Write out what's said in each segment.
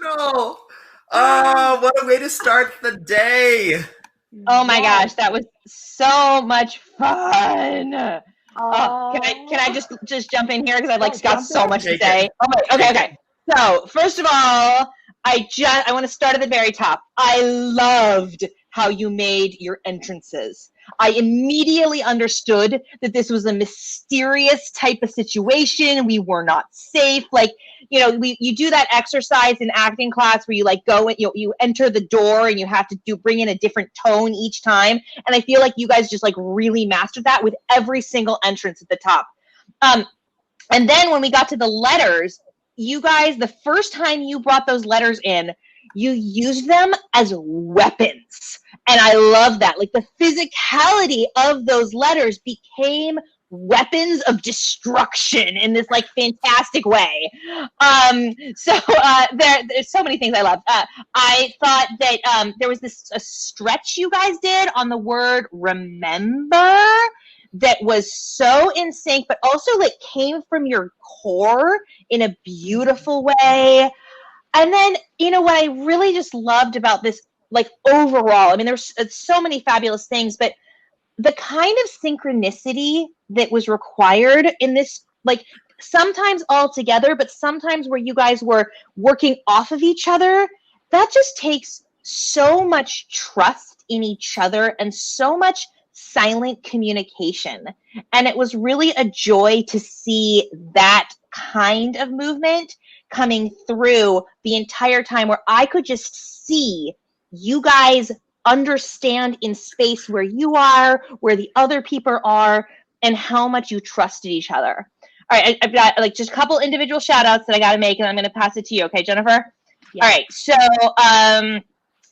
No. Oh, what a way to start the day. Oh my Yes. gosh, that was so much fun. Can I just jump in here because I've like Yeah, got jump so in. much to Take say. it. Oh my, okay, Take okay. it. So first of all, I want to start at the very top. I loved how you made your entrances. I immediately understood that this was a mysterious type of situation. We were not safe. Like, you know, you do that exercise in acting class where you like go and you enter the door and you have to bring in a different tone each time. And I feel like you guys just like really mastered that with every single entrance at the top. And then when we got to the letters, you guys, the first time you brought those letters in, you used them as weapons. And I love that. Like the physicality of those letters became weapons of destruction in this like fantastic way. There's so many things I love. I thought that there was a stretch you guys did on the word remember that was so in sync, but also like came from your core in a beautiful way. And then, you know, what I really just loved about this, like overall, I mean, there's so many fabulous things, but the kind of synchronicity that was required in this, like sometimes all together, but sometimes where you guys were working off of each other, that just takes so much trust in each other and so much silent communication. And it was really a joy to see that kind of movement coming through the entire time where I could just see you guys understand in space where you are, where the other people are, and how much you trusted each other. All right, I've got like just a couple individual shout outs that I got to make, and I'm going to pass it to you. Okay, Jennifer? Yes. All right, so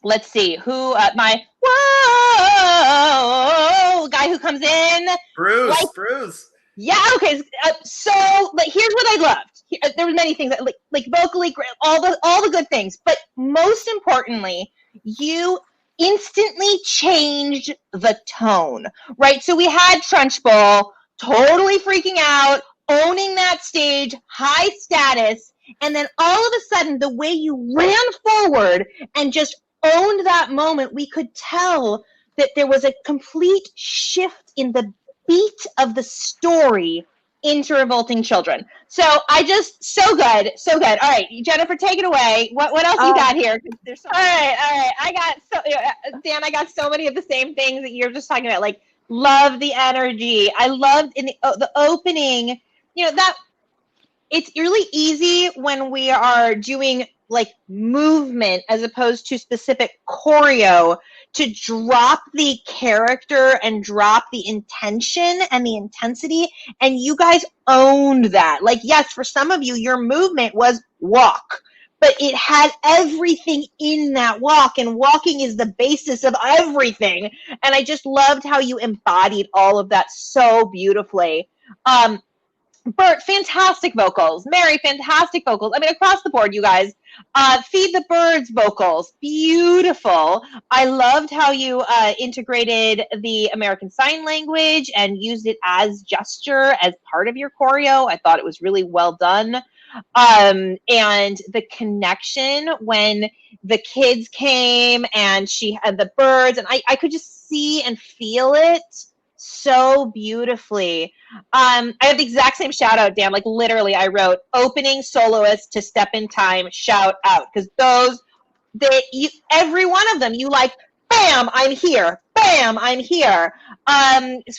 let's see who my whoa guy who comes in. Bruce. Yeah, okay. So, but here's what I loved. There were many things like vocally, all the good things, but most importantly, you instantly changed the tone, right? So we had Trunchbull totally freaking out, owning that stage, high status, and then all of a sudden, the way you ran forward and just owned that moment, we could tell that there was a complete shift in the beat of the story into Revolting Children. So so good. All right, Jennifer, take it away. What else you got here? There's so all right. Dan, I got so many of the same things that you're just talking about. Like, love the energy. I loved in the opening. You know that it's really easy when we are doing like movement as opposed to specific choreo to drop the character and drop the intention and the intensity, and you guys owned that. Like, yes, for some of you, your movement was walk, but it had everything in that walk, and walking is the basis of everything. And I just loved how you embodied all of that so beautifully. Bert, fantastic vocals. Mary, fantastic vocals. I mean, across the board, you guys. Feed the Birds vocals, beautiful. I loved how you integrated the American Sign Language and used it as gesture as part of your choreo. I thought it was really well done. And the connection when the kids came and she had the birds, and I could just see and feel it so beautifully. I have the exact same shout out, Dan. Like literally, I wrote opening soloist to Step in Time shout out, because every one of them, you like, bam, I'm here, bam, I'm here,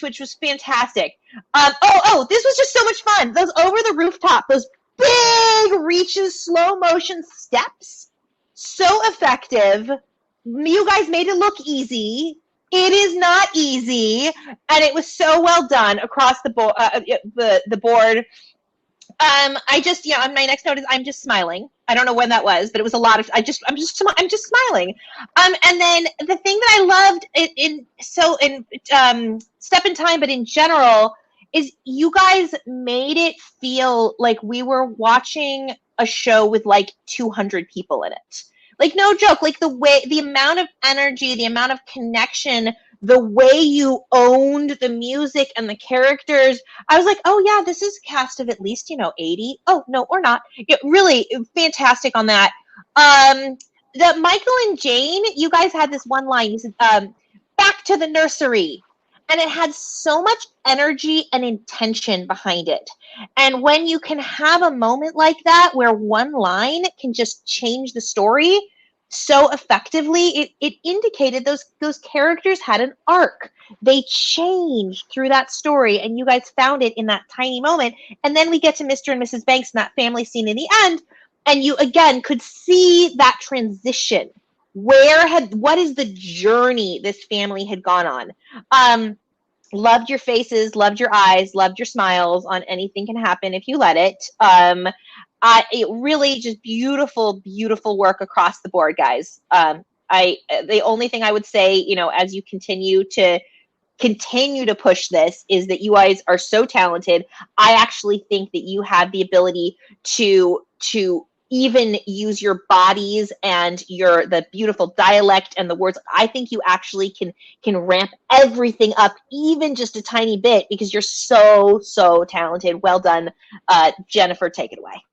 which was fantastic. This was just so much fun. Those over the rooftop, those big reaches, slow motion steps, so effective. You guys made it look easy. It is not easy, and it was so well done across the board. The board. I just, on my next note is I'm just smiling. I don't know when that was, but it was a lot of. I'm just smiling. And then the thing that I loved in Step in Time, but in general, is you guys made it feel like we were watching a show with like 200 people in it. Like, no joke, like the amount of energy, the amount of connection, the way you owned the music and the characters, I was like, oh yeah, this is a cast of at least, 80. Oh, no, or not. Really fantastic on that. The Michael and Jane, you guys had this one line. You said, "Back to the nursery," and it had so much energy and intention behind it. And when you can have a moment like that, where one line can just change the story so effectively, it indicated those characters had an arc. They changed through that story, and you guys found it in that tiny moment. And then we get to Mr. and Mrs. Banks and that family scene in the end, and you again could see that transition. What is the journey this family had gone on? Loved your faces, loved your eyes, loved your smiles on Anything Can Happen If You Let It. It really just beautiful, beautiful work across the board, guys. The only thing I would say, as you continue to push this, is that you guys are so talented. I actually think that you have the ability to even use your bodies and the beautiful dialect and the words. I think you actually can ramp everything up even just a tiny bit, because you're so talented. Well done. Jennifer, take it away.